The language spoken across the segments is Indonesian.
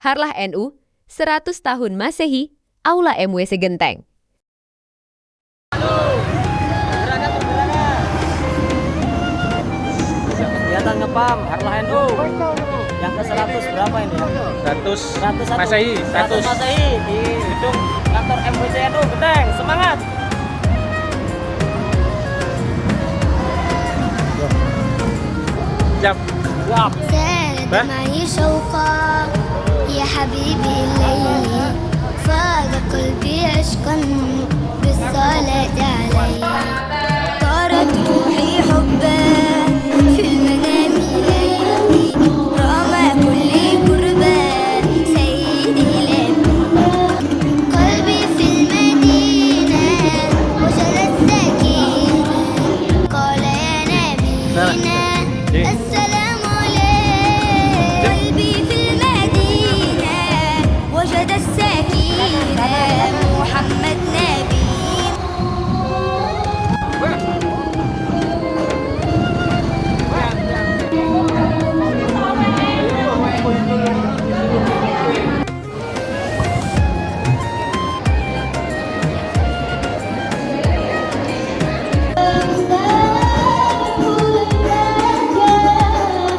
Harlah NU, 100 tahun Masehi, Aula MWC Genteng. Kegiatan ngepam Harlah NU yang ke-100 berapa ini ya? 100 Masehi, 100 Masehi di gedung kantor MWC NU Genteng. Semangat! Siap. Siap. زاد معي شوقا يا حبيبي الليل فاق قلبي عشقا بالصلاة علي طارت روحي حبا في المنام إليك رغم كل قربا سيدي لبي قلبي في المدينة وجد السكينة قال يا نبينا السلام عليك قلبي في المدينة وجد السكينة محمد نبي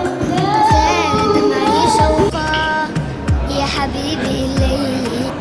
زاد معي شوقا يا حبيبي الليل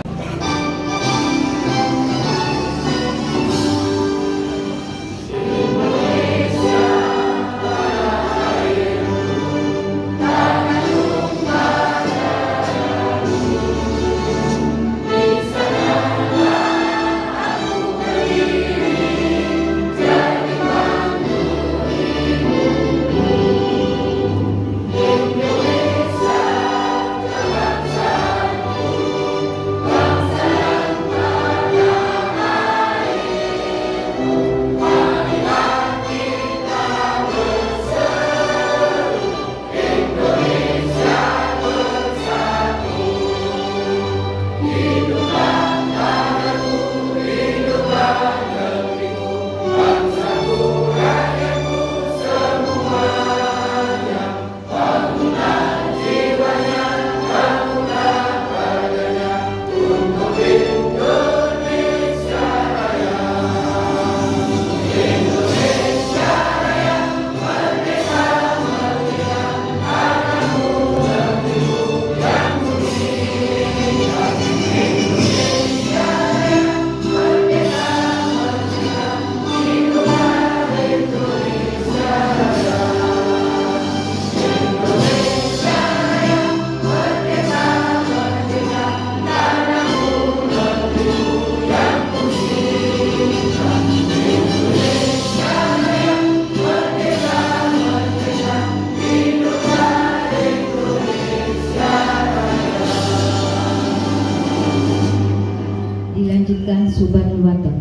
Dilanjutkan Subhanul Waton.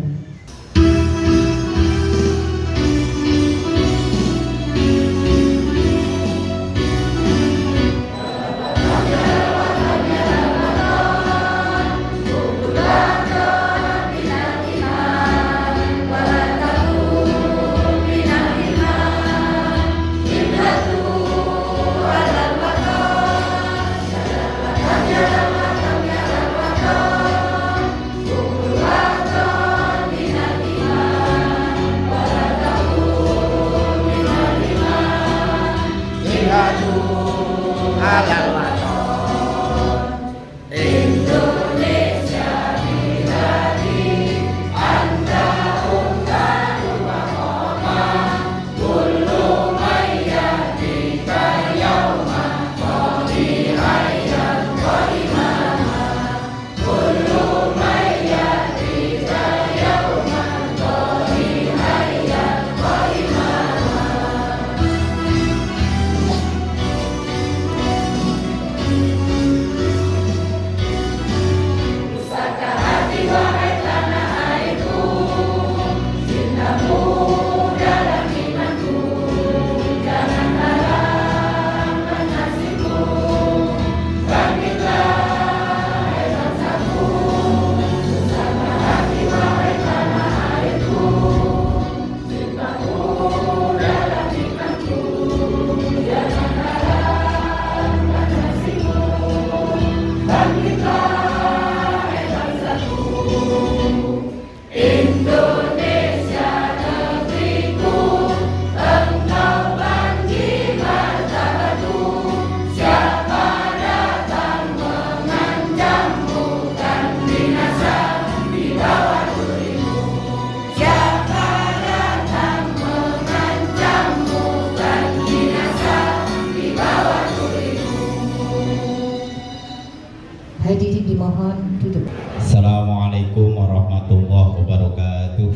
Hadirin dimohon duduk. Assalamualaikum warahmatullahi wabarakatuh.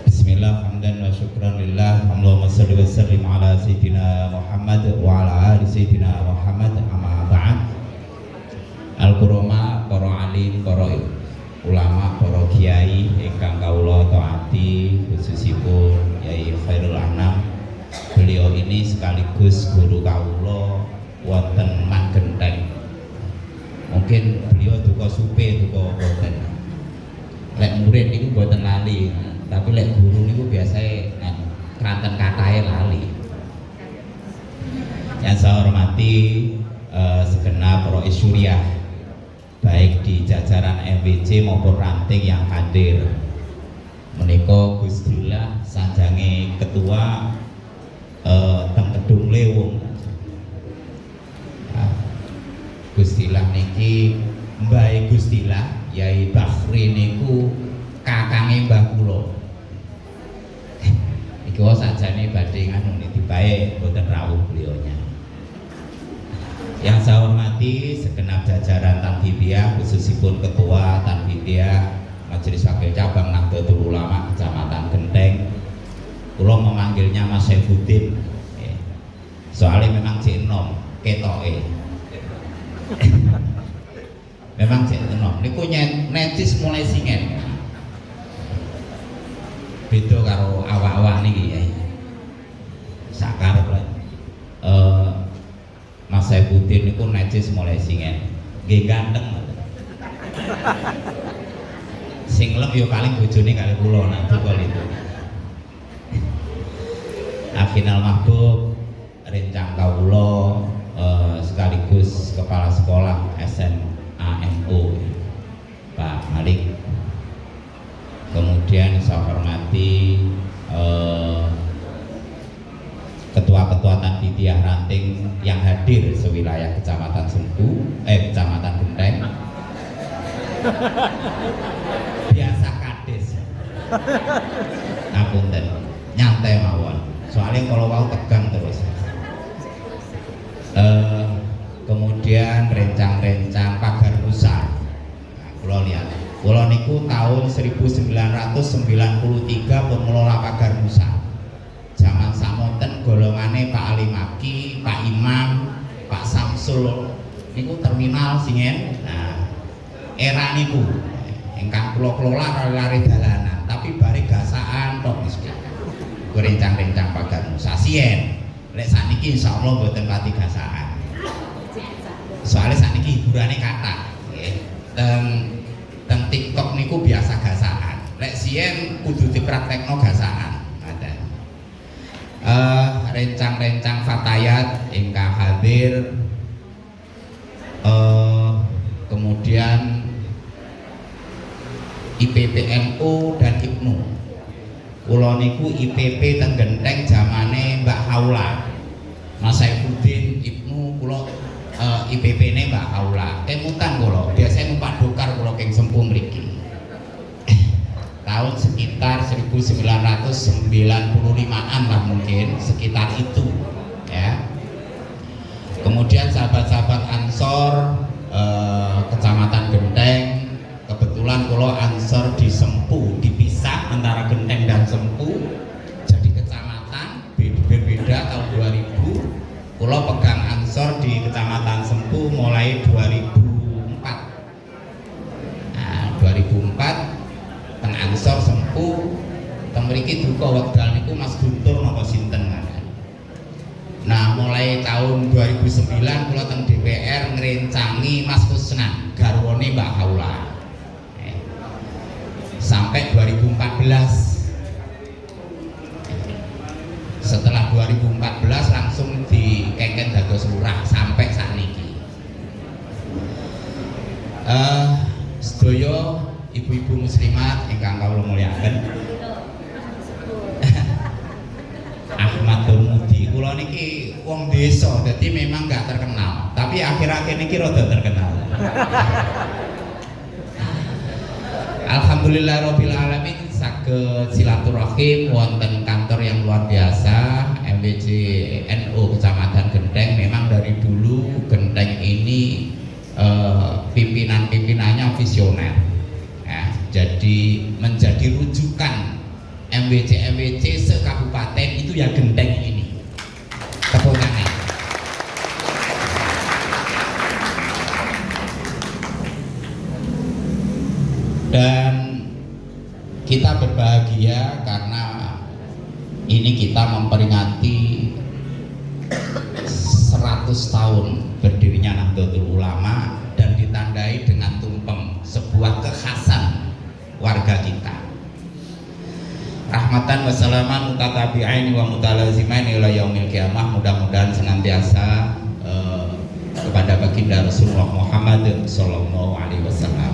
Bismillah, hamdan wa syukran lillah. Allahumma salli wa sallim ala sayyidina Muhammad wa ala ali sayyidina Muhammad, amma ba'd. Al-Qurama, para alim, para ulama, para kiai ingkang kawula taati, khususipun Yai Khairul Anam. Beliau ini sekaligus guru kawula wonten Magenteng. Mungkin beliau duka supe duka boten. Lek murid niku boten lali, tapi lek guru niku biasanya keranten katahe lali. Yang saya hormati segenap para isyuriah, baik di jajaran MWC maupun ranting yang hadir. Menika Gusdillah sanjange ketua teng Kedung Lewung. Gusdillah niki Mbah Gusdillah Yai Bakhri niku kakange Mbah kula. Iki wae sajane badhe nganu niki bae boten rawuh beliaunya. Yang saya hormati segenap jajaran Tanfidiyah, khususipun ketua Tanfidiyah Majelis Wakil Cabang Nahdlatul Ulama Kecamatan Genteng. Kula memanggilnya Mas Saifuddin. Soalnya memang jenom ketoke. Memang jenom. Niku netis mulai singen. Beda karo awak-awak niki ya. Sakarep Mas Saifuddin niku netis mulai singen. Nggih ganteng. Sing lem yo paling bojone kali kula nak tukul itu. Afinal Mahbub rencang kawula sekaligus kepala sekolah SMANU Pak Malik. Kemudian saya hormati ketua-ketua Tanfidiyah ranting yang hadir sewilayah Kecamatan Kecamatan Genteng. Biasa kades. Ngapunten, nyantai mawon. Soalnya kalau mau tegang terus. Kemudian rencang-rencang pagar Nusa. Kula lihat. Kula niku tahun 1993 pun ngelola pagar Nusa. Zaman samonten golongane Pak Ali Maki, Pak Imam, Pak Samsul niku terminal singen. Nah, era niku ingkang kula kelola lari dalanan, tapi bare gasaan tok mesti. Rencang-rencang pagar Nusa sien. Lek sakniki insyaallah mboten pati gasaan. Soalnya sakniki hiburane kathah nggih. Teng TikTok niku biasa gasaan. Lek sien kudu dipraktekno gasaan. Ngoten. Rencang-rencang fatayat ingkang hadir, kemudian IPPNU dan IPNU. Kula niku IPP teng Genteng zamane Mbak Haula. Mas Saifuddin IPNU kula IPP-ne Mbak Haula. Kemutan kula, biasanya numpak dokar kula keng Sempung mriki. Tahun sekitar 1995-an lah mungkin, sekitar itu ya. Kemudian sahabat-sahabat Ansor Kecamatan Genteng, kebetulan kula Ansor di Sempu, dipisah antara Genteng dan Sempu jadi kecamatan berbeda tahun 2000. Kula pegang Ansor di Kecamatan Sempu mulai 2004. Nah, 2004 teng Ansor Sempu teng mriki duka wekdal niku Mas Guntur napa sinten kan. Nah, mulai tahun 2009 kula teng DPR ngrencangi Mas Kusnan garwane Mbak Haula. Sampai 2014. Setelah 2014 langsung dikengken dados lurah sampai sakniki. Sedaya ibu-ibu muslimat ingkang kawula mulyakaken. Ahmadul Mudi, kula niki wong desa, jadi memang nggak terkenal, tapi akhir-akhir niki rada terkenal. Alhamdulillahirabbil alamin saged silaturahim wonten kantor yang luar biasa MWC NU Kecamatan Genteng. Memang menjadi rujukan MWC sekabupaten itu ya Genteng ini. Tepuk tangan. Dan kita berbahagia karena ini kita memperingati 100 tahun berdirinya Nahdlatul Ulama dan ditandai dengan tumpeng, sebuah kekhasan warga kita. Rahmatan wassalaman mutatabi'aini wa mutalazimaini ila yaumil qiyamah. Mudah-mudahan senantiasa kepada baginda Rasulullah Muhammad sallallahu alaihi wasallam.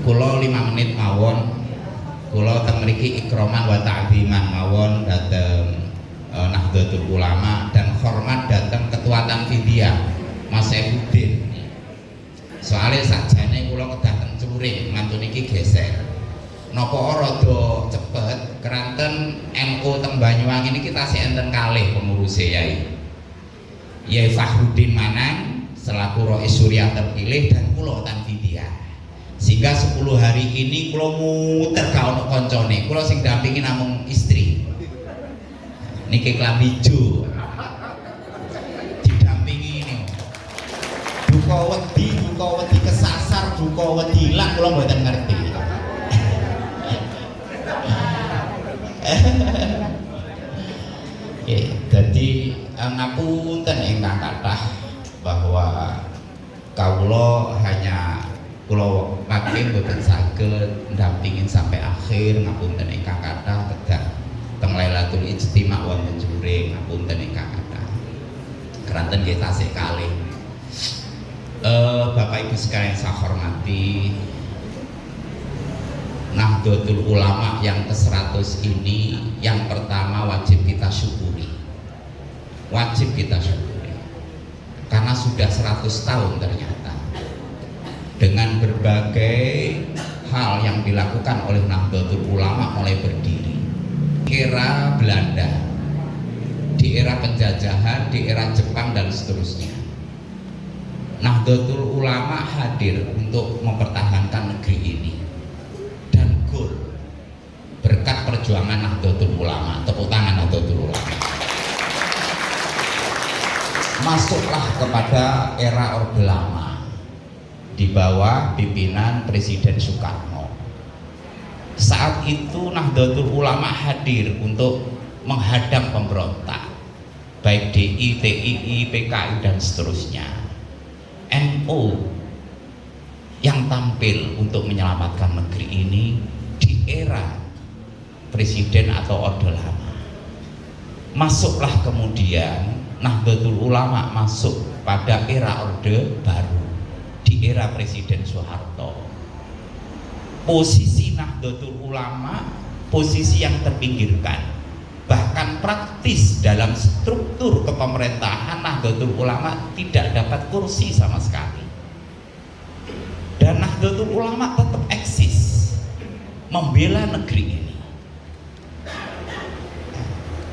Kula 5 menit mawon, kula teng mriki ikroman wa ta'ziman mawon dhateng Nahdlatul Ulama dan hormat datang Ketua Tanfidiyah Mas Saifuddin. Soalnya sakjane kula kedah teng Curing mantun iki geser. Napa rada cepet keranten NU teng Banyuwangi ini kita sih enten kalih pengurus Yai Fahrudin Manang selaku Rais Suriah terpilih dan kula Tanfidiyah. Sehingga 10 hari ini kula muter ka ono koncone, kula sing dampingi namung istri. Niki klambi ijo didampingi ini duka wedi kesasar, duka wedi ilang kula mboten ngerti. Jadi ngapunten ingkang kathah bahwa kawula hanya kula makin mboten saged ndampingin sampai akhir, ngapunten ingkang kathah kedah teng Lailatul Ijtima' wonten Curing, ngapunten ingkang kathah. Keranten nggih tasih kalih. Bapak Ibu sekalian saya hormati, Nahdlatul Ulama yang ke-100 ini yang pertama wajib kita syukuri. Wajib kita syukuri. Karena sudah 100 tahun ternyata. Dengan berbagai hal yang dilakukan oleh Nahdlatul Ulama mulai berdiri. Era Belanda, di era penjajahan, di era Jepang dan seterusnya. Nahdlatul Ulama hadir untuk mempertahankan negeri ini. Dan goal berkat perjuangan Nahdlatul Ulama, tepuk tangan Nahdlatul Ulama. Masuklah kepada era Orde Lama di bawah pimpinan Presiden Soekarno. Saat itu Nahdlatul Ulama hadir untuk menghadang pemberontak, baik DI, TII, PKI dan seterusnya. NU yang tampil untuk menyelamatkan negeri ini di era Presiden atau Orde Lama. Masuklah kemudian Nahdlatul Ulama masuk pada era Orde Baru di era Presiden Soeharto. Posisi Nahdlatul Ulama posisi yang terpinggirkan, bahkan praktis dalam struktur kepemerintahan Nahdlatul Ulama tidak dapat kursi sama sekali. Dan Nahdlatul Ulama tetap eksis membela negeri ini.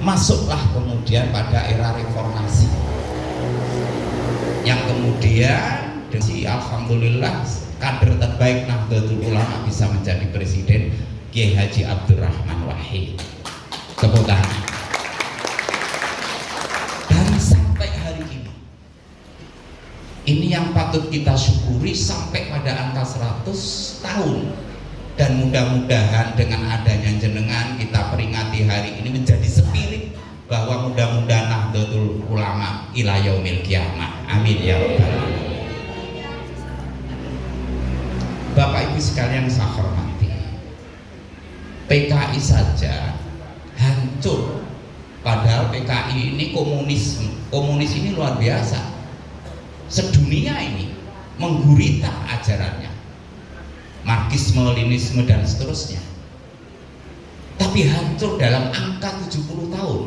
Masuklah kemudian pada era reformasi yang kemudian alhamdulillah kader terbaik Nahdlatul Ulama bisa menjadi presiden, Kiai Haji Abdurrahman Wahid. Tepuk tangan. Dan sampai hari ini yang patut kita syukuri sampai pada angka 100 tahun. Dan mudah-mudahan dengan adanya jenengan kita peringati hari ini menjadi spirit bahwa mudah-mudahan Nahdlatul Ulama ila yaumil qiyamah. Amin ya rabbal alamin. Bapak Ibu sekalian saya hormati, PKI saja hancur, padahal PKI ini komunis ini luar biasa, sedunia ini menggurita ajarannya, Marxisme, Leninisme dan seterusnya, tapi hancur dalam angka 70 tahun.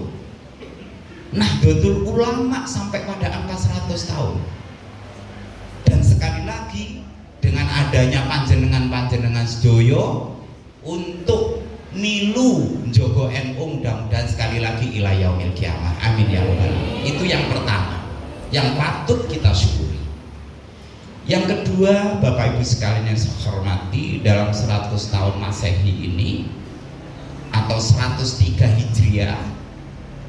Nahdlatul Ulama sampai pada angka 100 tahun. Dan sekali lagi dengan adanya panjenengan sedoyo untuk nilu njogo NU, mudah-mudahan sekali lagi ila yaumil qiyamah. Amin ya rabbal alamin. Itu yang pertama yang patut kita syukuri. Yang kedua, Bapak Ibu sekalian yang saya hormati, dalam 100 tahun Masehi ini atau 103 Hijriah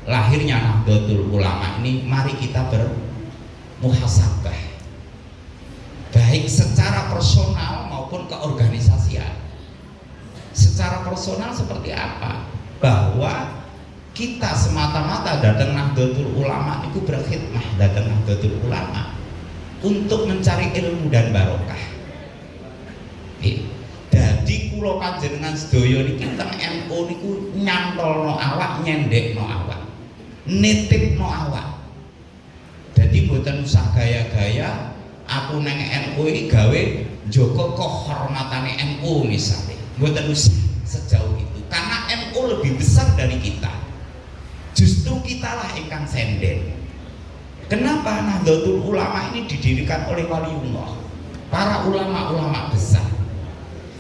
lahirnya Nahdlatul Ulama ini, mari kita bermuhasabah baik secara personal maupun keorganisasian. Secara personal seperti apa? Bahwa kita semata-mata datang Nahdlatul Ulama itu berkhidmah datang Nahdlatul Ulama untuk mencari ilmu dan barokah. Jadi kula panjenengan sedaya niki teng NU niku nyantolno awak, nyendekno awak, nitipno awak. Jadi mboten usah gaya-gaya aku neng NU iki gawe njaga kehormatane NU misalnya. Mboten usah sejauh itu. Karena NU lebih besar dari kita. Justru kitalah ingkang senden. Kenapa Nahdlatul Ulama ini didirikan oleh waliullah, para ulama-ulama besar,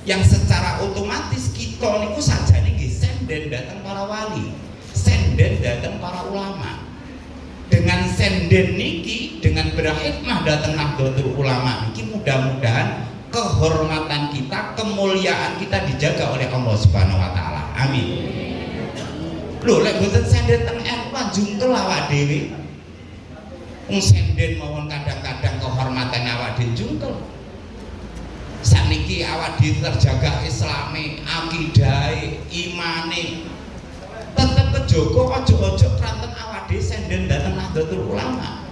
yang secara otomatis kita niku saja niki senden datang para wali, senden datang para ulama. Dengan senden niki, dengan berkhidmah datang Nahdlatul Ulama niki, mudah-mudahan kehormatan kita, kemuliaan kita dijaga oleh Allah Subhanahu wa taala. Amin. Lho lek mboten senden teng NU jungkel awak dhewe. Senden mawon kadang-kadang kehormatan awak dhewe jungkel. Saniki awak dhewe terjaga islame, akidahe, imane tetep kejaga, aja-aja kranten awak dhewe senden dateng Nahdlatul Ulama.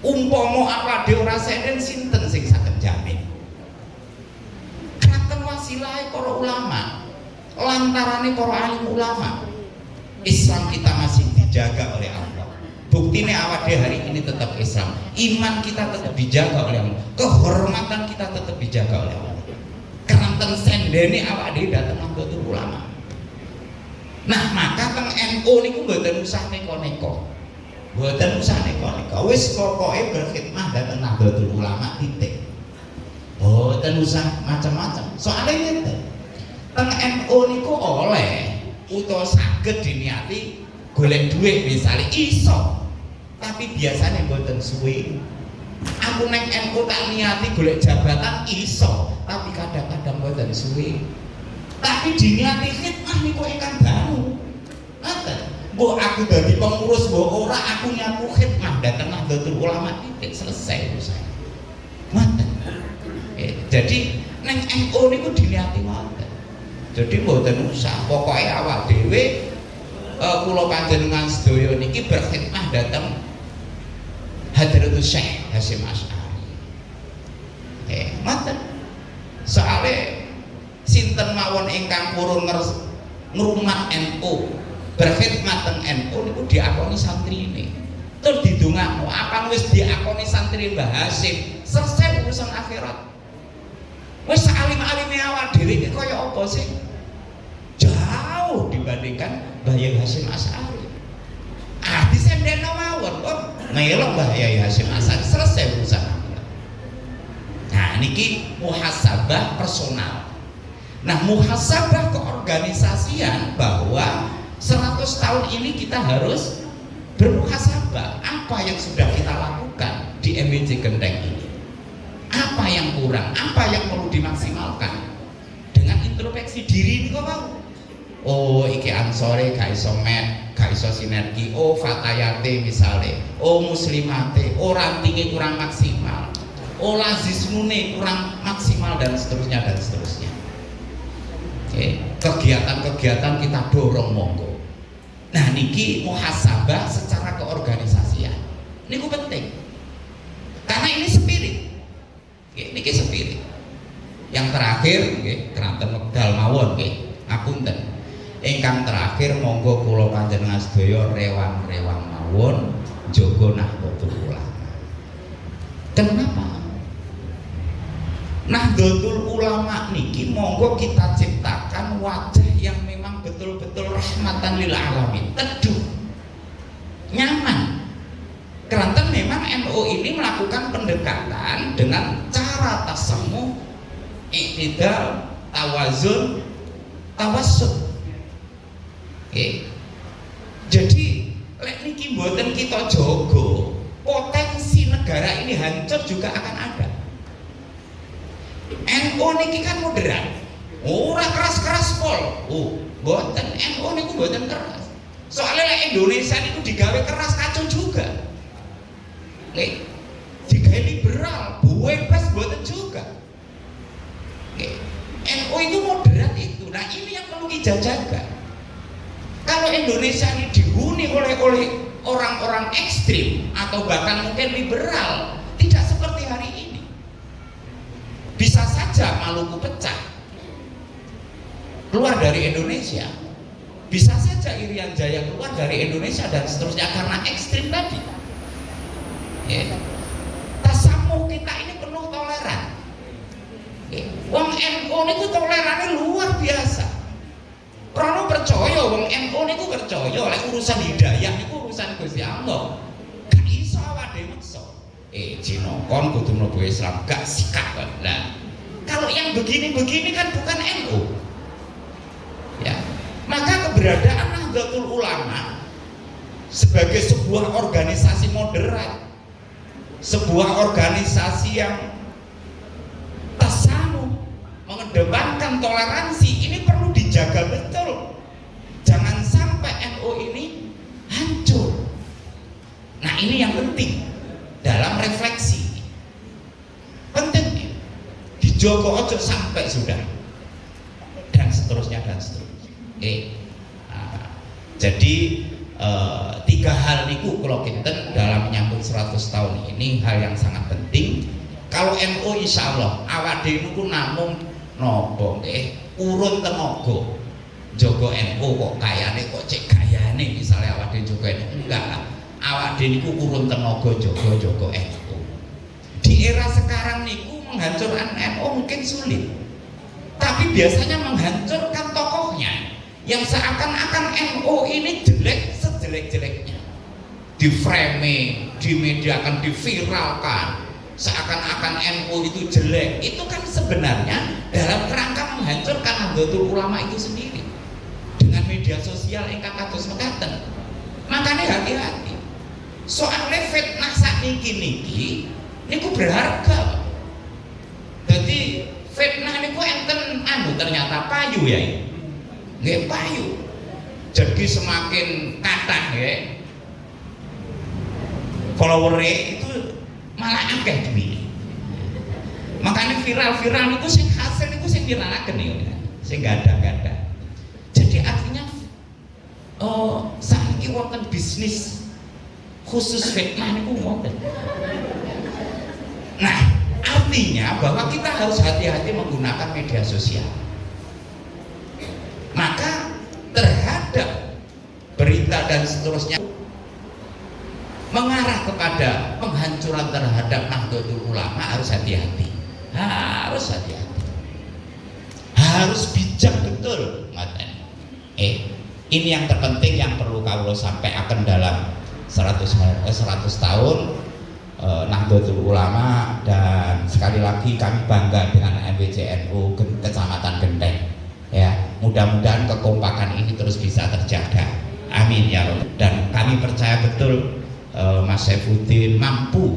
Umpama awak dhewe ora senden, sinten sing saged jamin? Kranten wasilahe para ulama, lantarane para alim ulama, Islam kita masih dijaga oleh Allah. Buktinya awak dhewe hari ini tetap Islam, iman kita tetap dijaga oleh Allah, kehormatan kita tetap dijaga oleh Allah. Keranten sendene awak dhewe dateng Nahdlatul Ulama. Nah, maka teng NU niku mboten usah neko-neko. Mboten usah neko-neko. Wis pokoke berkhidmah dateng Nahdlatul Ulama titik. Mboten usah macam-macam. Soalnya ngeten. Teng NU niku oleh utawa saged diniati golek duit misalnya iso. Tapi biasanya mboten suwe. Aku neng NU tak niati golek jabatan iso, tapi kadang-kadang mboten suwe. Tapi diniati khidmah niku ingkang dangu. Ngoten. Mbok aku dadi pengurus mbok ora, aku nyaku khidmah dateng Nahdlatul Ulama titik, selesai urusan. Ngoten. Jadi neng NU niku diniati ngoten. Jadi mboten usah, pokoke awak dhewe kula panjenengan sedaya niki berkhidmah dateng Hadratus Syekh Hasyim Asy'ari. Ngoten. Soale sinten mawon ingkang purun ngrumat NU, berkhidmat teng NU niku diakoni santrine. Terus didongakno, apa wis diakoni santri Mbah Hasyim, selesai urusan akhirat. Wis alim-alime awak dhewe iki kaya apa sih? Jauh dibandingkan Mbah Yai Hasyim Asy'ari. Disendeno mawon kok melok Mbah Yai Hasyim Asy'ari, selesai urusan. Nah, niki muhasabah personal. Nah, muhasabah keorganisasian bahwa 100 tahun ini kita harus bermuhasabah apa yang sudah kita lakukan di MWC Genteng ini. Apa yang kurang, apa yang perlu dimaksimalkan. Dengan introspeksi diri niku mau. Oh, iki ansore gak iso met, gak iso sinergi. Oh, fatayate misale. Oh, muslimate, oh rantinge kurang maksimal. Oh, lazismune kurang maksimal dan seterusnya dan seterusnya. Kegiatan-kegiatan kita dorong monggo. Nah, niki muhasabah secara keorganisasian. Niku penting. Karena ini spirit. Niki spirit. Yang terakhir nggih, keranten wekdal mawon nggih. Ngapunten. Ingkang terakhir monggo kula panjenengan sedaya rewang-rewang mawon jaga Nahdlatul Ulama. Kenapa? Nahdlatul Ulama niki monggo kita ciptakan wajah yang memang betul-betul rahmatan lil alamin, teduh, nyaman. Keranten memang NU ini melakukan pendekatan dengan cara tasamuh, iktidal, tawazun, tawassut. Jadi lek niki mboten kita jaga, potensi negara ini hancur juga akan ada. NU niki kan moderat. Ora keras-keras pol. Mboten, NU niku mboten keras. Soalnya Indonesia niku digawe keras kacau juga. Nggih. Digawe liberal, bebas mboten juga. Nggih. NU itu moderat itu. Nah, ini yang perlu kita jaga. Kalau Indonesia ini dihuni oleh orang-orang ekstrim atau bahkan mungkin liberal, tidak seperti hari ini. Bisa saja Maluku pecah, keluar dari Indonesia. Bisa saja Irian Jaya keluar dari Indonesia dan seterusnya karena ekstrim tadi. Ya. Tasamuh kita ini penuh toleran. Ya. Wong NU niku tolerannya luar biasa. Prono percaya, wong NU niku percaya, oleh urusan hidayah niku urusan Gusti Allah. Gak iso awake maksa. Cina kon kudu mlebu Islam, gak sikap. Nah, kalau yang begini-begini kan bukan NU. Ya. Maka keberadaan Nahdlatul Ulama sebagai sebuah organisasi moderat, sebuah organisasi yang tasamuh, mengedepankan toleransi, ini perlu dijaga betul. Jangan sampai NU ini hancur. Nah, ini yang penting dalam refleksi. Penting dijogo ojo sampai sudah dan seterusnya dan seterusnya. Jadi 3 hal niku kalau kita dalam menyambut 100 tahun ini hal yang sangat penting. Kalau NU insya Allah awak dhewe niku namung nopo urun tenaga jaga NU kok kayane kok cek gayane misalnya awak dhewe jaga NU enggak. Awak dhewe niku urun tenaga jaga NU. Di era sekarang niku menghancurkan NU mungkin sulit. Tapi biasanya menghancurkan tokohnya yang seakan-akan NU ini jelek sejelek-jeleknya, di framing, di media akan diviralkan seakan-akan NU itu jelek. Itu kan sebenarnya dalam kerangka menghancurkan Nahdlatul Ulama itu sendiri dengan media sosial ingkang kados mekaten. Makanya hati-hati soalnya fitnah sakniki niku berharga. Jadi fitnah niku enten ternyata payu ya. Nggih payu. Jadi semakin kathah nggih follower-e itu malah akeh duwite. Makanya viral-viral niku sing hasil niku sing viralaken niku, sing gadah-gadah. Jadi artinya saiki wonten bisnis khusus fitnah niku wonten. Nah, artinya bahwa kita harus hati-hati menggunakan media sosial. Maka terhadap berita dan seterusnya mengarah kepada penghancuran terhadap Nahdlatul Ulama harus hati-hati. Harus hati-hati. Harus bijak betul, ngaten. Ini yang terpenting yang perlu kawula sampaikan dalam 100 tahun Nahdlatul Ulama, dan sekali lagi kami bangga dengan MWCNU Kecamatan Genteng. Ya, mudah-mudahan kekompakan ini terus bisa terjaga. Amin ya Rabb. Dan kami percaya betul Mas Saifuddin mampu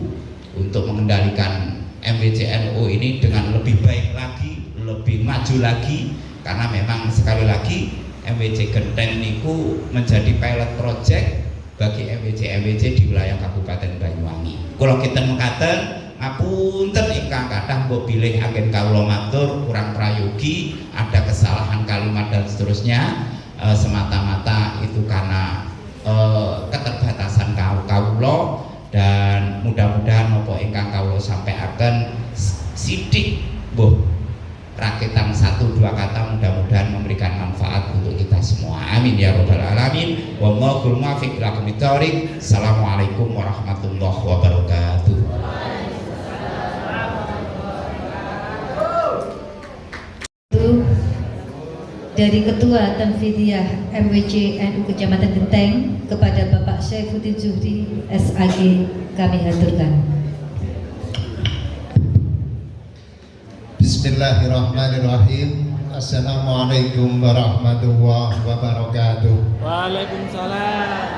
untuk mengendalikan MWCNU ini dengan lebih baik lagi, lebih maju lagi, karena memang sekali lagi MWC Genteng niku menjadi pilot project bagi MWC di wilayah Kabupaten Banyuwangi. Kalau kita mengatakan ngapunten ingkang kathah mbok bilih agen kawula matur kurang prayogi, ada kesalahan kalimat dan seterusnya, semata-mata itu karena keterbatasan kawula, dan mudah-mudahan napa ingkang kawula sampaikan sithik mbuh rakitan 1-2 kata mudah-mudahan memberikan manfaat untuk kita semua. Amin ya rabbal alamin. Wallahul muwaffiq ila aqwamit thoriq. Assalamualaikum warahmatullahi wabarakatuh. Dari Ketua Tanfidiyah MWCNU Kecamatan Genteng kepada Bapak Saifuddin Zuhdi SAG kami haturkan. Bismillahirrahmanirrahim. Assalamualaikum warahmatullahi wabarakatuh. Waalaikumsalam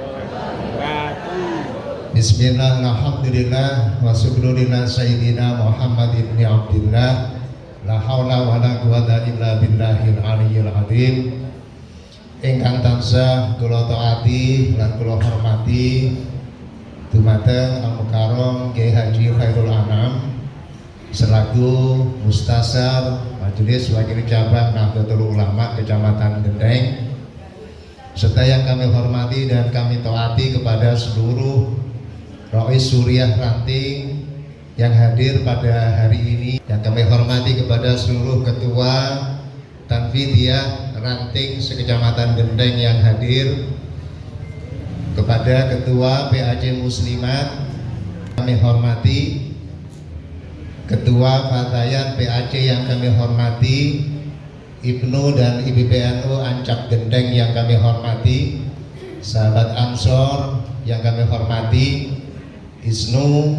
wabarakatuh. Bismillah, alhamdulillah, wa syukurillah Sayyidina Muhammad ibn Abdillah La haula wala quwata illa billahil aliyyil azim. Ingkang tansah kula taati lan kula hormati dumateng Al Mukarram Kiai Haji Khairul Anam selaku Mustasar Majelis Wakil Cabang Nahdlatul Ulama Kecamatan Gendeng, serta yang kami hormati dan kami taati kepada seluruh Rois Suriah Ranting yang hadir pada hari ini, yang kami hormati kepada seluruh ketua Tanfidiyah Ranting sekecamatan Gendeng yang hadir, kepada ketua PAC Muslimat kami hormati, ketua Fatayat PAC yang kami hormati, Ibnu dan IPPNU Ancak Gendeng yang kami hormati, sahabat Ansor yang kami hormati, Isnu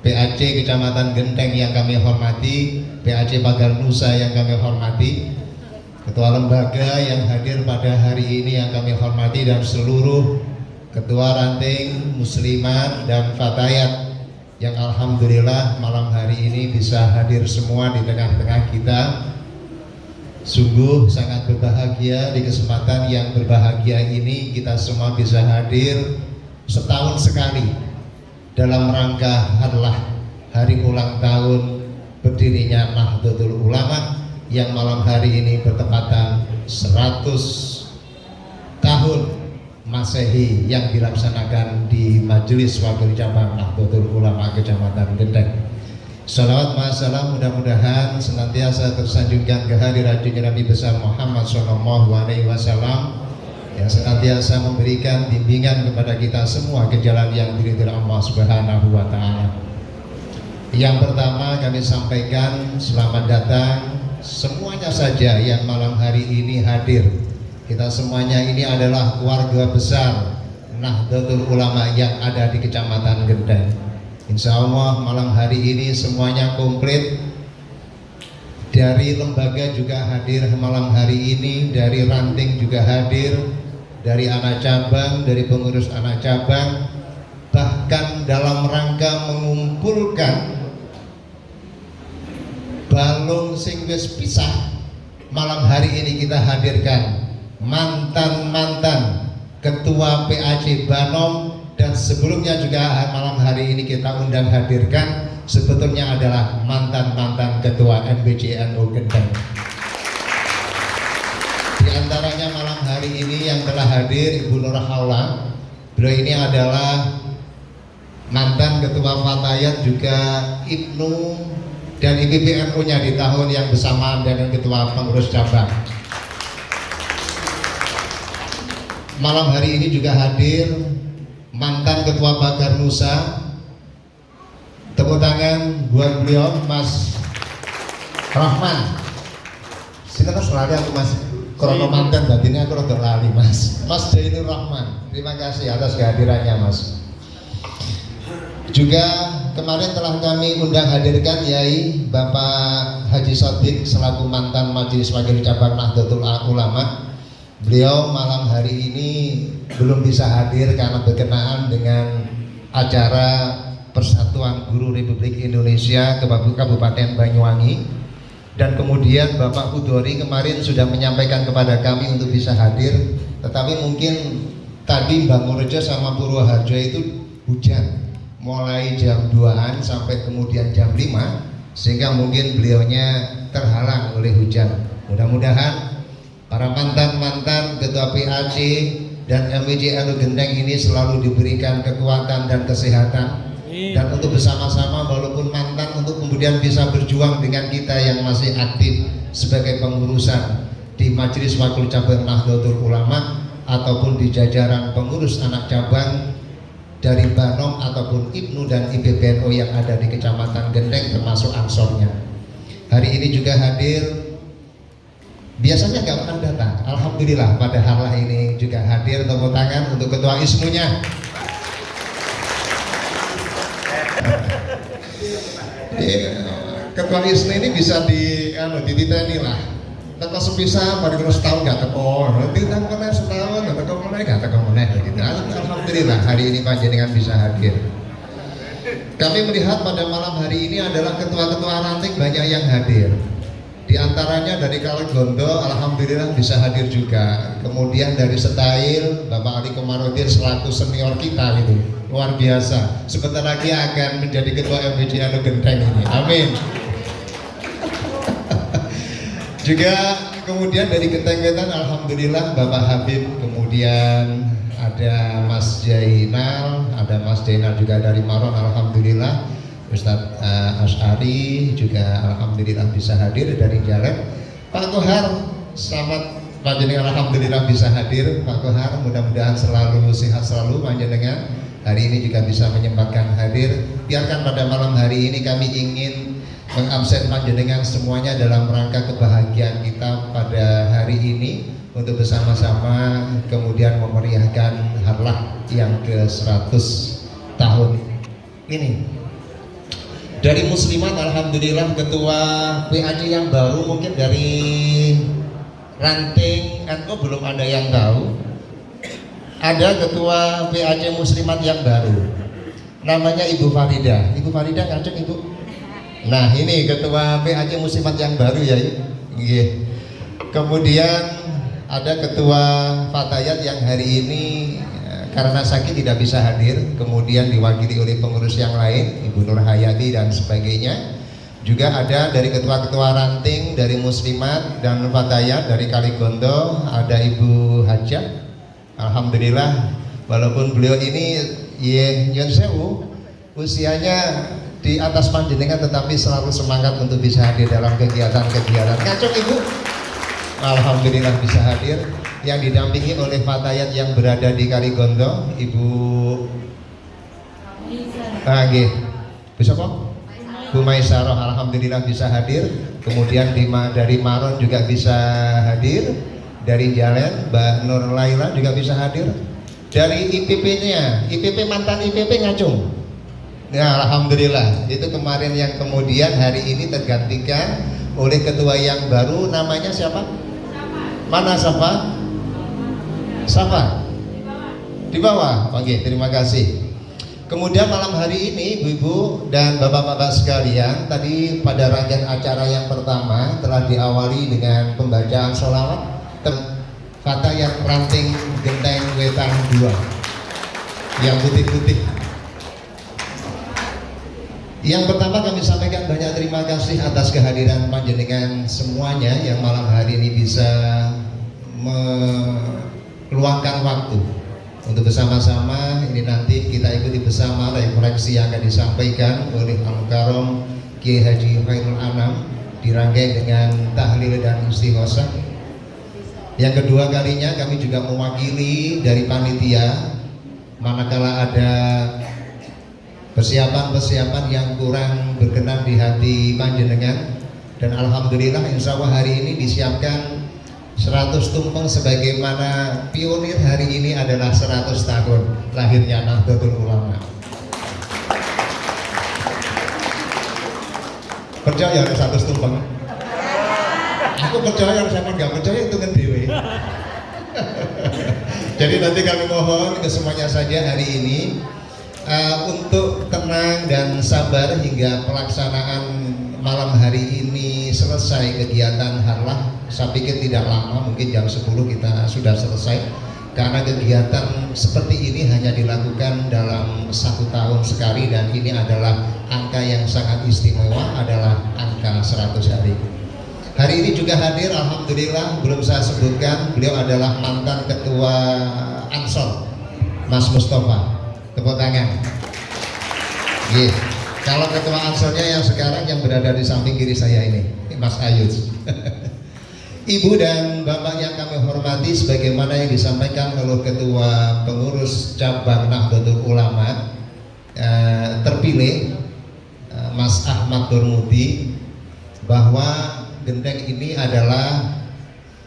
PAC Kecamatan Gendeng yang kami hormati, PAC Pagar Nusa yang kami hormati, ketua lembaga yang hadir pada hari ini yang kami hormati, dan seluruh ketua ranting muslimat dan fatayat yang alhamdulillah malam hari ini bisa hadir semua di tengah-tengah kita. Sungguh sangat berbahagia di kesempatan yang berbahagia ini kita semua bisa hadir setahun sekali dalam rangka adalah hari ulang tahun berdirinya Nahdlatul Ulama yang malam hari ini bertepatan 100 tahun Masehi yang dilaksanakan di Majelis Wakil Cabang Nahdlatul Ulama Kecamatan Gendeng. Salawat ma'asalam mudah-mudahan senantiasa tersanjungkan kehadirat junjungan Nabi besar Muhammad SAW yang senantiasa memberikan bimbingan kepada kita semua ke jalan yang diridhoi Allah Subhanahu wa Ta'ala. Yang pertama kami sampaikan selamat datang semuanya saja yang malam hari ini hadir. Kita semuanya ini adalah keluarga besar Nahdlatul Ulama yang ada di Kecamatan Gendeng. Insya Allah malam hari ini semuanya komplit. Dari lembaga juga hadir malam hari ini, dari ranting juga hadir, dari anak cabang, dari pengurus anak cabang, bahkan dalam rangka mengumpulkan balung sing wis pisah, malam hari ini kita hadirkan mantan-mantan ketua PAC Banom, dan sebelumnya juga malam hari ini kita undang hadirkan sebetulnya adalah mantan-mantan ketua MBCNU Gendeng. Di antaranya malam hari ini yang telah hadir Ibu Nur Haula, beliau ini adalah mantan ketua Fatayat juga Ibnu dan IPPNU-nya di tahun yang bersamaan dengan ketua pengurus cabang. Malam hari ini juga hadir mantan ketua Pagar Nusa. Tepuk tangan buat beliau, Mas Rahman. Silakan selalu aku Mas. Krono mantan batinnya aku rada lali Mas. Mas Jainur Rahman. Terima kasih atas kehadirannya Mas. Juga kemarin telah kami undang hadirkan Yai Bapak Haji Sodik selaku mantan Majelis Wakil Cabang Nahdlatul Ulama. Beliau malam hari ini belum bisa hadir karena berkenaan dengan acara Persatuan Guru Republik Indonesia Kabupaten Banyuwangi, dan kemudian Bapak Hudori kemarin sudah menyampaikan kepada kami untuk bisa hadir, tetapi mungkin tadi Mbak Murjo sama Purwoharjo itu hujan mulai jam 2-an sampai kemudian jam 5, sehingga mungkin beliaunya terhalang oleh hujan. Mudah-mudahan para mantan-mantan ketua PAC dan MWCNU Gendeng ini selalu diberikan kekuatan dan kesehatan, dan untuk bersama-sama walaupun mantan untuk kemudian bisa berjuang dengan kita yang masih aktif sebagai pengurusan di Majelis Wakil Cabang Nahdlatul Ulama ataupun di jajaran pengurus anak cabang dari Banom ataupun Ibnu dan IPPNU yang ada di Kecamatan Gendeng termasuk ansornya. Hari ini juga hadir, biasanya nggak pernah datang, alhamdulillah pada hari ini juga hadir. Tepuk tangan untuk ketua Ismunya. Ketua Ismu ini bisa dititeni lah. Teko sepisah pada terus tahun nggak teko, nanti teko setahun nggak teko mulai nggak teko mulai gitu. Alhamdulillah hari ini panjenengan bisa hadir. Kami melihat pada malam hari ini adalah ketua-ketua ranting banyak yang hadir. Di antaranya dari Kaligondo, alhamdulillah bisa hadir juga. Kemudian dari Setail, Bapak Ali Komarudin selaku senior kita itu luar biasa. Sebentar lagi akan menjadi ketua MWC Anu Genteng ini. Amin. Juga kemudian dari Genteng Wetan, alhamdulillah Bapak Habib, kemudian ada Mas Jainal, ada Mas Jainal juga dari Maron, alhamdulillah. Ustadz Asy'ari juga alhamdulillah bisa hadir dari Jalan. Pak Kohar, selamat panjenengan, alhamdulillah bisa hadir. Pak Kohar, mudah-mudahan selalu sehat selalu panjenengan. Hari ini juga bisa menyempatkan hadir. Biarkan pada malam hari ini kami ingin mengabsen panjenengan semuanya dalam rangka kebahagiaan kita pada hari ini untuk bersama-sama kemudian memeriahkan harlah yang ke-100 tahun ini. Dari Muslimat, alhamdulillah ketua PAC yang baru, mungkin dari ranting NU belum ada yang tahu. Ada ketua PAC Muslimat yang baru, namanya Ibu Farida. Ibu Farida ngacung Ibu. Nah ini ketua PAC Muslimat yang baru ya. Kemudian ada ketua Fatayat yang hari ini karena sakit tidak bisa hadir, kemudian diwakili oleh pengurus yang lain, Ibu Nur Hayati dan sebagainya. Juga ada dari ketua-ketua ranting dari Muslimat dan Fatayat dari Kaligondo, ada Ibu Hajah. Alhamdulillah, walaupun beliau ini Yun Sewu usianya di atas panjenengan, tetapi selalu semangat untuk bisa hadir dalam kegiatan-kegiatan. Kacung Ibu, alhamdulillah bisa hadir. Yang didampingi oleh Fatayat yang berada di Kaligondo, Ibu bisa kok? Bu Maisaroh, alhamdulillah bisa hadir. Kemudian dari Maron juga bisa hadir. Dari Jalan, Mbak Nur Laila juga bisa hadir. Dari IPP-nya, IPP mantan IPP ngacung. Ya, alhamdulillah. Itu kemarin yang kemudian hari ini tergantikan oleh ketua yang baru, namanya siapa? Mana siapa? Safa di bawah. Oke, terima kasih. Kemudian malam hari ini Ibu-ibu dan Bapak-bapak sekalian, tadi pada rangkaian acara yang pertama telah diawali dengan pembacaan sholawat Fatayat Ranting Genteng Wetan 2 yang putih-putih. Yang pertama kami sampaikan banyak terima kasih atas kehadiran panjenengan semuanya yang malam hari ini bisa meluangkan waktu untuk bersama-sama ini nanti kita ikuti bersama refleksi yang akan disampaikan oleh Al-Mukarram Kiai Haji Khairul Anam dirangkai dengan tahlil dan istighosah. Yang kedua kalinya kami juga mewakili dari panitia manakala ada persiapan-persiapan yang kurang berkenan di hati panjenengan, dan alhamdulillah insya Allah hari ini disiapkan 100 tumpeng sebagaimana pionir hari ini adalah 100 tahun lahirnya Nahdlatul Ulama. Percaya harus 100 tumpeng? Aku percaya, siapa nggak percaya itu kan dewe. Jadi nanti kami mohon ke semuanya saja hari ini untuk tenang dan sabar hingga pelaksanaan malam hari ini selesai kegiatan harlah. Saya pikir tidak lama, mungkin jam 10 kita sudah selesai, karena kegiatan seperti ini hanya dilakukan dalam 1 tahun sekali, dan ini adalah angka yang sangat istimewa, adalah angka 100 hari. Hari ini juga hadir, alhamdulillah, belum saya sebutkan, beliau adalah mantan ketua Ansor, Mas Mustafa. Tepuk tangan. Yeah. Kalau ketua Ansornya yang sekarang yang berada di samping kiri saya ini, Mas Ayud. Ibu dan Bapak yang kami hormati, sebagaimana yang disampaikan oleh Ketua Pengurus Cabang Nahdlatul Ulama terpilih Mas Ahmad Durmuti, bahwa Genteng ini adalah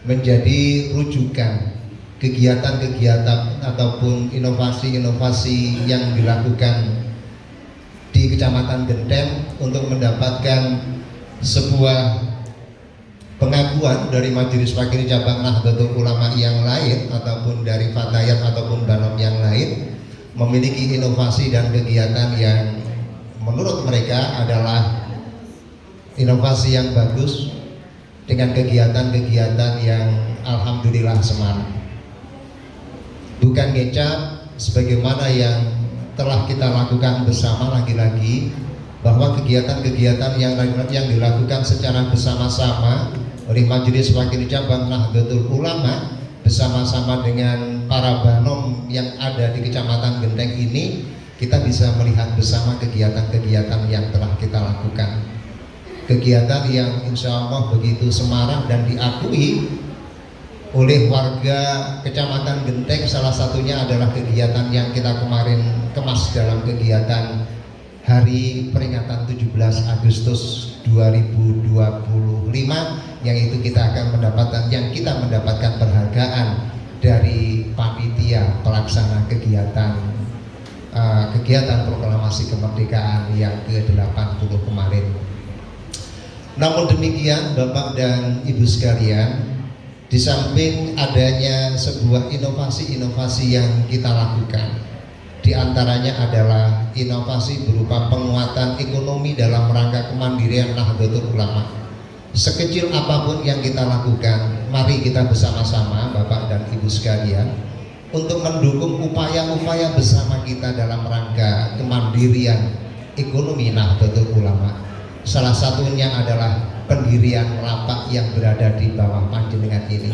menjadi rujukan kegiatan-kegiatan ataupun inovasi-inovasi yang dilakukan di Kecamatan Genteng untuk mendapatkan sebuah pengakuan dari Majelis Wakil Cabang Nahdlatul Ulama yang lain ataupun dari Fatayat ataupun Banom yang lain memiliki inovasi dan kegiatan yang menurut mereka adalah inovasi yang bagus, dengan kegiatan-kegiatan yang alhamdulillah semangat. Bukan ngecap sebagaimana yang telah kita lakukan bersama, lagi-lagi bahwa kegiatan-kegiatan yang dilakukan secara bersama-sama oleh Majelis Wakil Cabang Nahdlatul Ulama bersama-sama dengan para banom yang ada di Kecamatan Genteng ini, kita bisa melihat bersama kegiatan-kegiatan yang telah kita lakukan. Kegiatan yang insya Allah begitu semarak dan diakui oleh warga Kecamatan Genteng. Salah satunya adalah kegiatan yang kita kemarin kemas dalam kegiatan Hari Peringatan 17 Agustus 2025, yang itu kita mendapatkan penghargaan dari panitia pelaksana kegiatan proklamasi kemerdekaan yang ke-80 kemarin. Namun demikian, Bapak dan Ibu sekalian, di samping adanya sebuah inovasi-inovasi yang kita lakukan, di antaranya adalah inovasi berupa penguatan ekonomi dalam rangka kemandirian Nahdlatul Ulama. Sekecil apapun yang kita lakukan, mari kita bersama-sama Bapak dan Ibu sekalian untuk mendukung upaya-upaya bersama kita dalam rangka kemandirian ekonomi Nahdlatul Ulama. Salah satunya adalah pendirian lapak yang berada di bawah panjenengan ini.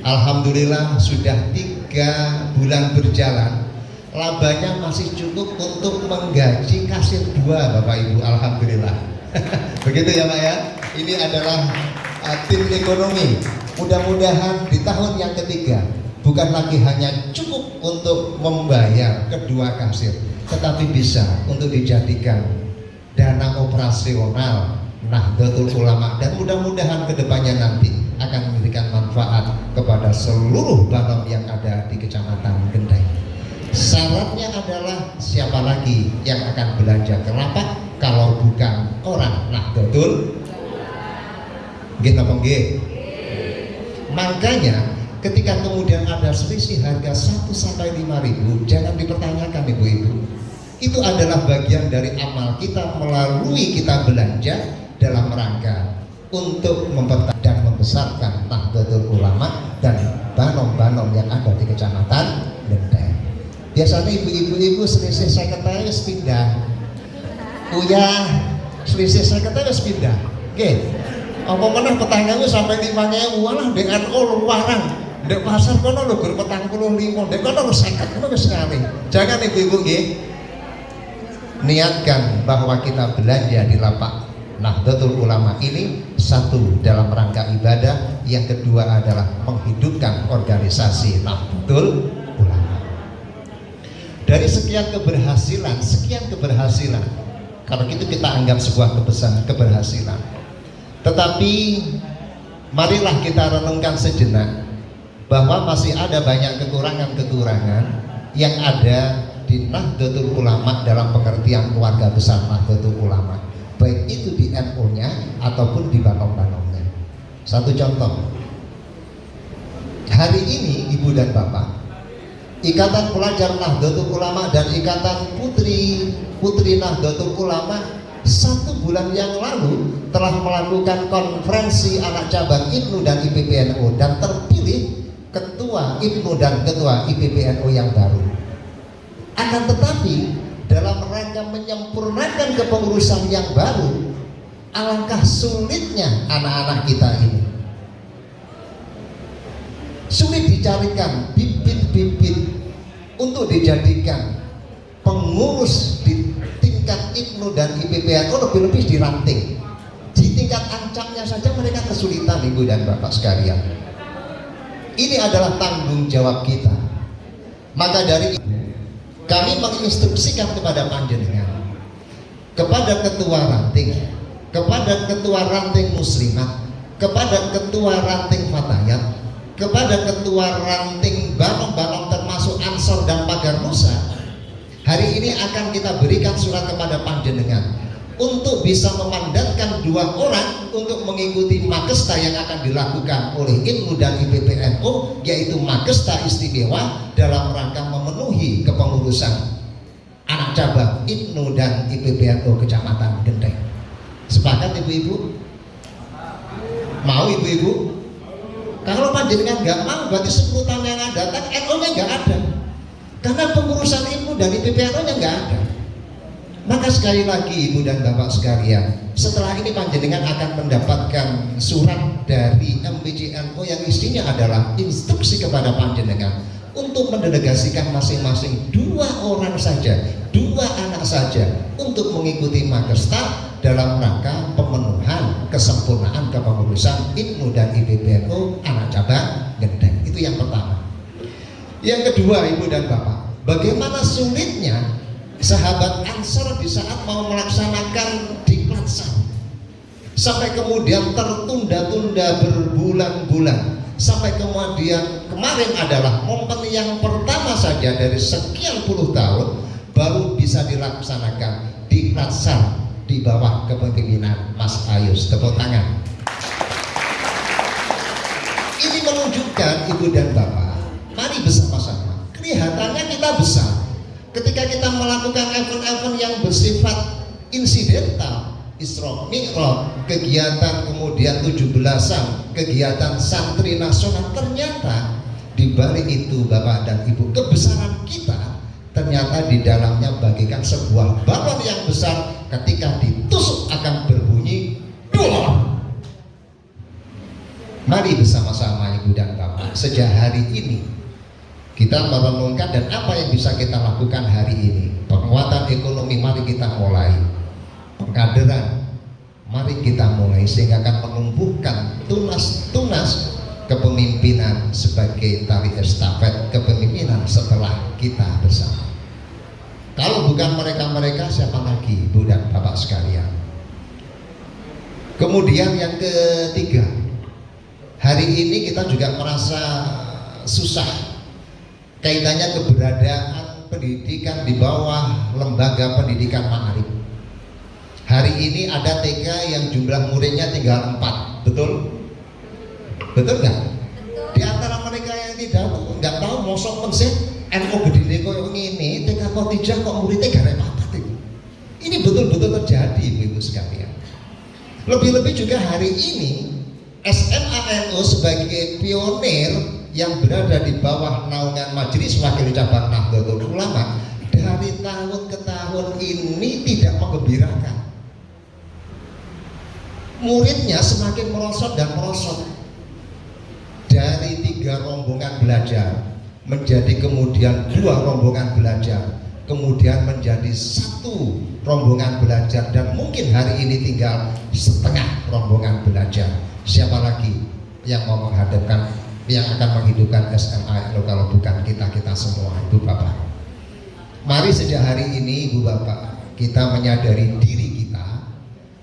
Alhamdulillah sudah 3 bulan berjalan, labanya masih cukup untuk menggaji kasir 2, Bapak Ibu. Alhamdulillah. Begitu ya Pak ya. Ini adalah tim ekonomi. Mudah-mudahan di tahun yang ketiga bukan lagi hanya cukup untuk membayar kedua kasir, tetapi bisa untuk dijadikan dana operasional Nahdlatul Ulama, dan mudah-mudahan kedepannya nanti akan memberikan manfaat kepada seluruh banom yang ada di Kecamatan Genteng. Syaratnya adalah siapa lagi yang akan belanja ke lapak kalau bukan orang Nahdlatul Ulama? Makanya ketika kemudian ada selisih harga 1-5 ribu, jangan dipertanyakan ibu-ibu. Itu adalah bagian dari amal kita melalui kita belanja dalam rangka untuk mempertahankan dan membesarkan Nahdlatul Ulama dan banom-banom yang ada di Kecamatan Genteng. Biasanya ibu-ibu selisih 50 wis pindah. Selisih 50 wis pindah. Oke. Apa meneh petangane sampai 5.000 walah ndek NU luaran. Ndek pasar kono lho gur 45, ndek kono lho 50 ngono wis sekali. Jangan ibu-ibu nggih. Niatkan bahwa kita belanja di lapak Nahdlatul Ulama ini, satu dalam rangka ibadah, yang kedua adalah menghidupkan organisasi Nahdlatul Ulama. Dari sekian keberhasilan, kalau itu kita anggap sebuah keberhasilan. Tetapi marilah kita renungkan sejenak bahwa masih ada banyak kekurangan-kekurangan yang ada di Nahdlatul Ulama dalam pengertian keluarga besar Nahdlatul Ulama, baik itu di NU-nya ataupun di banom-banomnya. Satu contoh, hari ini Ibu dan Bapak, Ikatan Pelajar Nahdlatul Ulama dan Ikatan Putri Nahdlatul Ulama 1 bulan yang lalu telah melakukan konferensi anak cabang IPNU dan IPPNU, dan terpilih ketua IPNU dan ketua IPPNU yang baru. Akan tetapi dalam rangka menyempurnakan kepengurusan yang baru, alangkah sulitnya anak-anak kita ini. Sulit dicarikan bibit-bibit untuk dijadikan pengurus di tingkat IPNU dan IPPNU, lebih-lebih di ranting. Di tingkat ancamnya saja mereka kesulitan, Ibu dan Bapak sekalian. Ini adalah tanggung jawab kita. Maka dari itu kami menginstruksikan kepada panjenengan, kepada ketua ranting, kepada ketua ranting muslimat, kepada ketua ranting fatayat, kepada ketua ranting banom-banom termasuk Ansor dan Pagar Nusa, hari ini akan kita berikan surat kepada panjenengan untuk bisa memandatkan 2 orang untuk mengikuti Magesta yang akan dilakukan oleh IPNU dan IPPNU, yaitu Magesta istimewa dalam rangka memenuhi kepengurusan anak cabang IPNU dan IPPNU Kecamatan Genteng. Sepakat ibu-ibu? Mau ibu-ibu? Kalau panjenengan nggak mau, berarti 10 tahun yang akan datang NU-nya nggak ada, karena pengurusan ilmu dari PPNU-nya nggak ada. Maka sekali lagi ibu dan bapak sekalian, setelah ini panjenengan akan mendapatkan surat dari MWC-NU yang isinya adalah instruksi kepada panjenengan untuk mendelegasikan masing-masing 2 orang saja, 2 anak saja untuk mengikuti Magesta dalam rangka pemenuhan kesempurnaan kepengurusan IPNU dan IPBNU anak cabang Gendeng. Itu yang pertama. Yang kedua, ibu dan bapak, bagaimana sulitnya sahabat Ansor di saat mau melaksanakan diklat SAR, sampai kemudian tertunda-tunda berbulan-bulan, sampai kemudian kemarin adalah momen yang pertama saja dari sekian puluh tahun baru bisa dilaksanakan diklat SAR di bawah kepemimpinan Mas Ayus. Tepuk tangan. Ini menunjukkan ibu dan bapak, mari bersama-sama. Kelihatannya kita besar ketika kita melakukan event-event yang bersifat insidental, Isra Mi'raj, kegiatan kemudian 17-an, kegiatan santri nasional. Ternyata di balik itu bapak dan ibu, kebesaran kita ternyata di dalamnya bagaikan sebuah balon yang besar, ketika ditusuk akan berbunyi duar. Mari bersama-sama ibu dan bapak, sejak hari ini kita merenungkan dan apa yang bisa kita lakukan hari ini. Penguatan ekonomi mari kita mulai, pengkaderan mari kita mulai, sehingga akan menumbuhkan tunas kepemimpinan sebagai tali estafet kepemimpinan setelah kita bersama. Kalau bukan mereka-mereka, siapa lagi ibu dan bapak sekalian? Kemudian yang ketiga, hari ini kita juga merasa susah kaitannya keberadaan pendidikan di bawah lembaga pendidikan Ma'arif. Hari ini ada TK yang jumlah muridnya tinggal 4, betul? Betul nggak? Di antara mereka yang tidak nggak tahu mosok menset NU gede kok ini TK Kotijah kok muridnya gak repapat itu. Ini betul-betul terjadi ibu-ibu sekalian. Lebih-lebih juga hari ini SMA NU sebagai pionir yang berada di bawah naungan Majelis Wakil Cabang Nahdlatul Ulama dari tahun ke tahun ini tidak menggembirakan. Muridnya semakin merosot dan merosot. Dari 3 rombongan belajar menjadi kemudian 2 rombongan belajar, kemudian menjadi 1 rombongan belajar, dan mungkin hari ini tinggal setengah rombongan belajar. Siapa lagi yang mau menghadapkan, yang akan menghidupkan SMA itu kalau bukan kita semua ibu bapak? Mari sejak hari ini ibu bapak kita menyadari diri kita,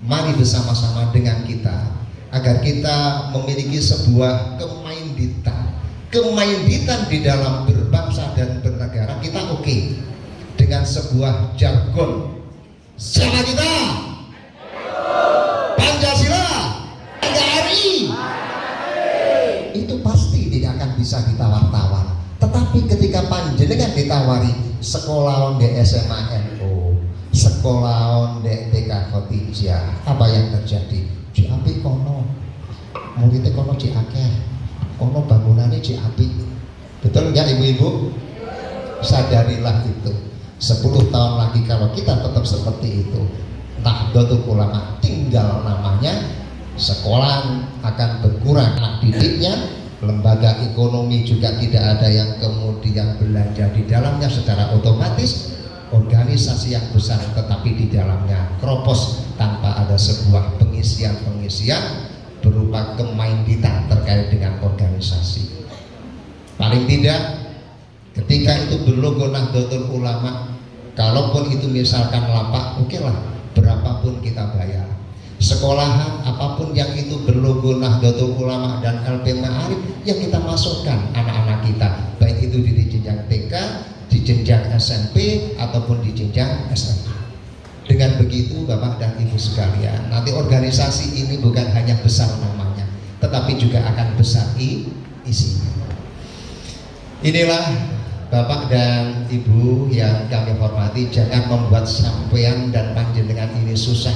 mari bersama-sama dengan kita agar kita memiliki sebuah kemainditan di dalam berbangsa dan bernegara. Kita oke dengan sebuah jargon, siapa kita? Pancasila, NKRI. Itu pasti tidak akan bisa ditawar-tawar. Tetapi ketika panjenengan ditawari sekolah di SMA NU, sekolah di TK Kotijah, apa yang terjadi? Ciapi kono, muridnya kono ciakeh, kono bangunannya ciapi. Betul nggak ibu-ibu? Sadarilah itu. 10 tahun lagi kalau kita tetap seperti itu, Nahdlatul Ulama tinggal namanya, sekolah akan berkurang anak didiknya, lembaga ekonomi juga tidak ada yang kemudian belanja di dalamnya secara otomatis, organisasi yang besar tetapi di dalamnya kropos tanpa ada sebuah pengisian berupa kemainditan terkait dengan organisasi. Paling tidak ketika itu berlogo Nahdlatul Ulama, kalaupun itu misalkan lapak, oke lah, berapapun kita bayar. Sekolahan apapun yang itu berlogo Nahdlatul Ulama dan LP Ma'arif, yang kita masukkan anak-anak kita, baik itu di jenjang TK, di jenjang SMP ataupun di jenjang SMA. Dengan begitu Bapak dan Ibu sekalian, nanti organisasi ini bukan hanya besar namanya, tetapi juga akan besar isinya. Inilah Bapak dan Ibu yang kami hormati, jangan membuat sampean dan panjenengan ini susah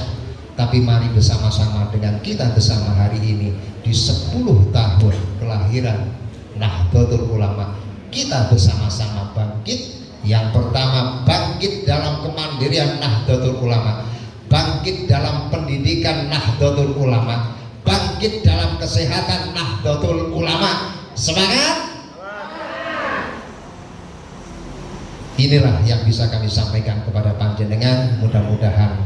tapi mari bersama-sama dengan kita bersama hari ini di 10 tahun kelahiran Nahdlatul Ulama, kita bersama-sama bangkit. Yang pertama, bangkit dalam kemandirian Nahdlatul Ulama, bangkit dalam pendidikan Nahdlatul Ulama, bangkit dalam kesehatan Nahdlatul Ulama. Semangat! Inilah yang bisa kami sampaikan kepada panjenengan. Mudah-mudahan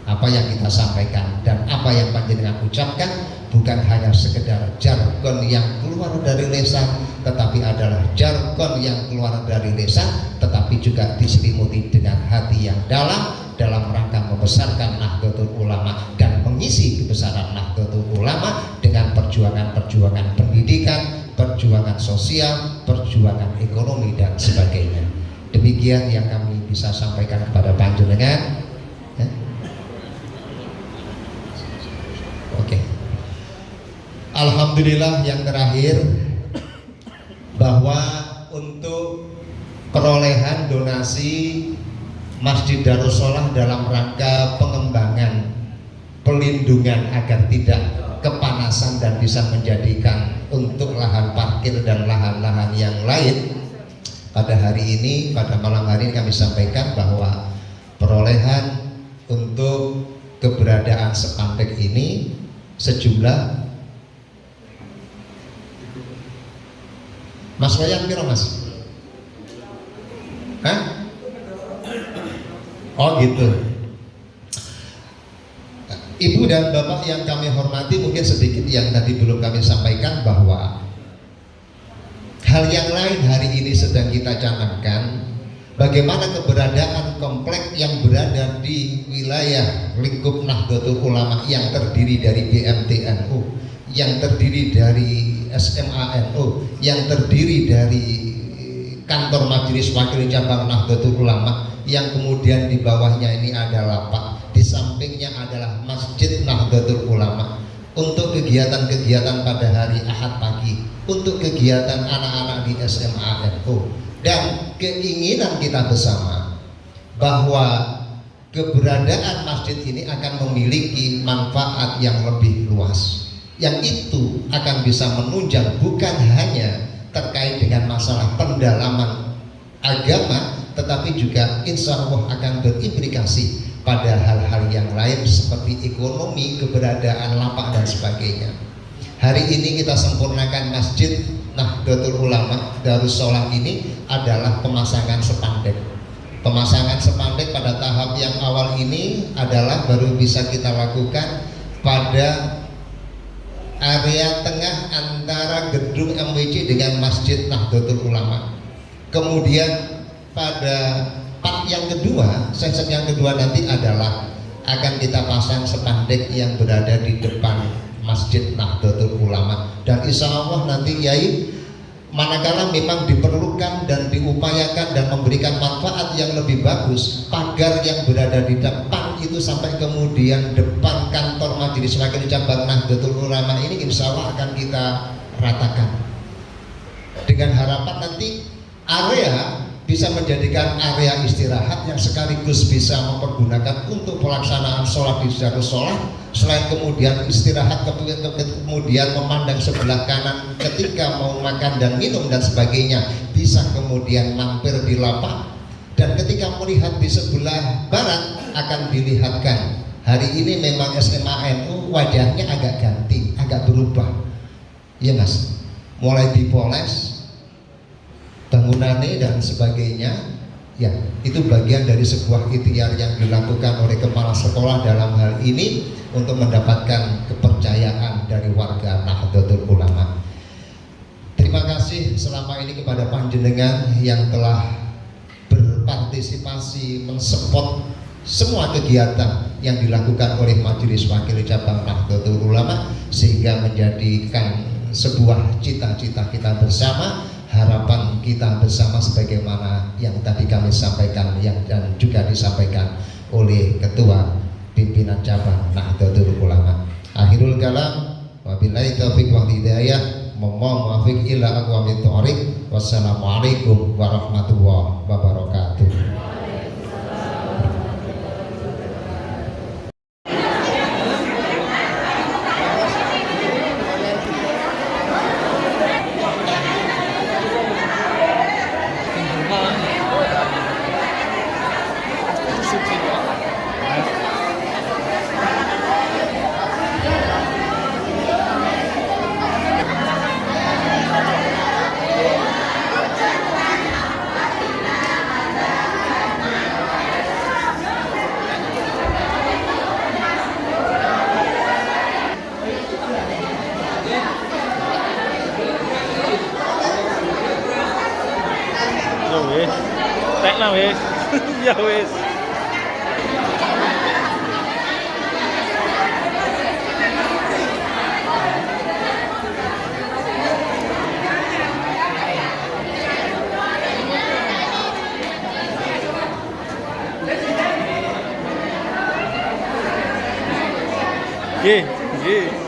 apa yang kita sampaikan dan apa yang panjenengan ucapkan bukan hanya sekedar jargon yang keluar dari lisan, tetapi adalah jargon yang keluar dari lisan, tetapi juga diselimuti dengan hati yang dalam rangka membesarkan Nahdlatul Ulama dan mengisi kebesaran Nahdlatul Ulama dengan perjuangan-perjuangan pendidikan, perjuangan sosial, perjuangan ekonomi dan sebagainya. Demikian yang kami bisa sampaikan kepada panjenengan. Oke. Alhamdulillah yang terakhir bahwa untuk perolehan donasi Masjid Darussalah dalam rangka pengembangan pelindungan agar tidak kepanasan dan bisa menjadikan untuk lahan parkir dan lahan-lahan yang lain, pada hari ini, pada malam hari ini kami sampaikan bahwa perolehan untuk keberadaan spanduk ini sejumlah Mas Wayan piro Mas? Hah? Oh gitu. Ibu dan Bapak yang kami hormati, mungkin sedikit yang tadi belum kami sampaikan bahwa hal yang lain hari ini sedang kita canangkan, bagaimana keberadaan komplek yang berada di wilayah lingkup Nahdlatul Ulama yang terdiri dari BMTNU, yang terdiri dari SMANU, yang terdiri dari kantor Majelis Wakil Cabang Nahdlatul Ulama, yang kemudian di bawahnya ini ada lapak, di sampingnya adalah Masjid Nahdlatul Ulama. Untuk kegiatan-kegiatan pada hari Ahad pagi, untuk kegiatan anak-anak di SMANU, dan keinginan kita bersama bahwa keberadaan masjid ini akan memiliki manfaat yang lebih luas, yang itu akan bisa menunjang bukan hanya terkait dengan masalah pendalaman agama, tetapi juga insya Allah akan berimplikasi pada hal-hal yang lain seperti ekonomi, keberadaan lapak dan sebagainya. Hari ini kita sempurnakan Masjid Nahdlatul Ulama Darussalah ini adalah pemasangan spanduk. Pemasangan spanduk pada tahap yang awal ini adalah baru bisa kita lakukan pada area tengah antara gedung MWC dengan Masjid Nahdlatul Ulama. Kemudian pada part yang kedua, section yang kedua nanti adalah akan kita pasang spanduk yang berada di depan Masjid Nahdlatul Ulama, dan insya Allah nanti Yai, manakala memang diperlukan dan diupayakan dan memberikan manfaat yang lebih bagus, pagar yang berada di depan itu sampai kemudian depan kantor Majelis Wakil Cabang Nahdlatul Ulama ini insya Allah akan kita ratakan, dengan harapan nanti area bisa menjadikan area istirahat yang sekaligus bisa mempergunakan untuk pelaksanaan sholat di Darussalah. Selain kemudian istirahat, kemudian memandang sebelah kanan ketika mau makan dan minum dan sebagainya, bisa kemudian mampir di lapak, dan ketika melihat di sebelah barat akan dilihatkan. Hari ini memang SMANU wajahnya agak ganti, agak berubah, ya Mas, mulai dipoles bangunannya dan sebagainya. Ya, itu bagian dari sebuah ikhtiar yang dilakukan oleh kepala sekolah dalam hal ini untuk mendapatkan kepercayaan dari warga Nahdlatul Ulama. Terima kasih selama ini kepada panjenengan yang telah berpartisipasi mensupport semua kegiatan yang dilakukan oleh Majelis Wakil Cabang Nahdlatul Ulama, sehingga menjadikan sebuah cita-cita kita bersama, harapan kita bersama sebagaimana yang tadi kami sampaikan dan juga disampaikan oleh Ketua Pimpinan Cabang Nahdlatul Ulama. Akhirul kalam, wabillahi taufiq wal hidayah, mohon muwafiq ila aqwamit thoriq. Wassalamualaikum warahmatullahi wabarakatuh. Nah wes. Ya wes. Oke, oke.